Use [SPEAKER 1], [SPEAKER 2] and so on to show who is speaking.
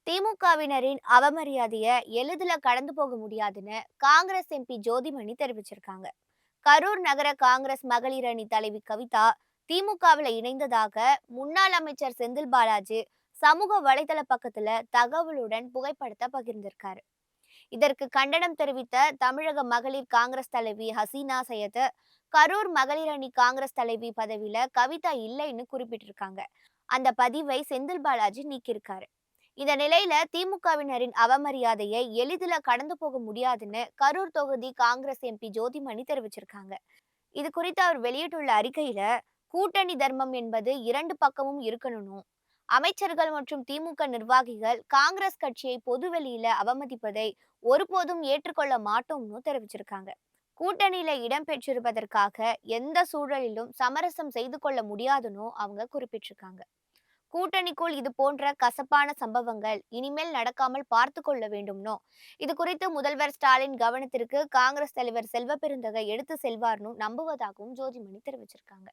[SPEAKER 1] திமுகவினரின் அவமரியாதைய எளிதில கடந்து போக முடியாதுன்னு காங்கிரஸ் எம்பி ஜோதிமணி தெரிவிச்சிருக்காங்க. கரூர் நகர காங்கிரஸ் மகளிர் அணி தலைவி கவிதா திமுகவில் இணைந்ததாக முன்னாள் அமைச்சர் செந்தில் பாலாஜி சமூக வலைதள பக்கத்துல தகவலுடன் புகைப்படத்தை பகிர்ந்திருக்காரு. இதற்கு கண்டனம் தெரிவித்த தமிழக மகளிர் காங்கிரஸ் தலைவி ஹசீனா சையத், கரூர் மகளிர் அணி காங்கிரஸ் தலைவி பதவியில கவிதா இல்லைன்னு குறிப்பிட்டிருக்காங்க. அந்த பதிவை செந்தில் பாலாஜி நீக்கியிருக்காரு. இந்த நிலையில திமுகவினரின் அவமரியாதையை எளிதில கடந்து போக முடியாதுன்னு கரூர் தொகுதி காங்கிரஸ் எம்பி ஜோதிமணி தெரிவிச்சிருக்காங்க. இது குறித்து அவர் வெளியிட்டுள்ள அறிக்கையில, கூட்டணி தர்மம் என்பது இரண்டு பக்கமும் இருக்கணும். அமைச்சர்கள் மற்றும் திமுக நிர்வாகிகள் காங்கிரஸ் கட்சியை பொதுவெளியில அவமதிப்பதை ஒருபோதும் ஏற்றுக்கொள்ள மாட்டோம்னு தெரிவிச்சிருக்காங்க. கூட்டணியில இடம் பெற்றிருப்பதற்காக எந்த சூழலிலும் சமரசம் செய்து கொள்ள முடியாதுன்னு அவங்க குறிப்பிட்டிருக்காங்க. கூட்டணிக்குள் இது போன்ற கசப்பான சம்பவங்கள் இனிமேல் நடக்காமல் பார்த்து கொள்ள வேண்டும்னோ, இது குறித்து முதல்வர் ஸ்டாலின் கவனத்திற்கு காங்கிரஸ் தலைவர் செல்வ பெருந்தகை எடுத்து செல்வார்னு நம்புவதாகவும் ஜோதிமணி தெரிவிச்சிருக்காங்க.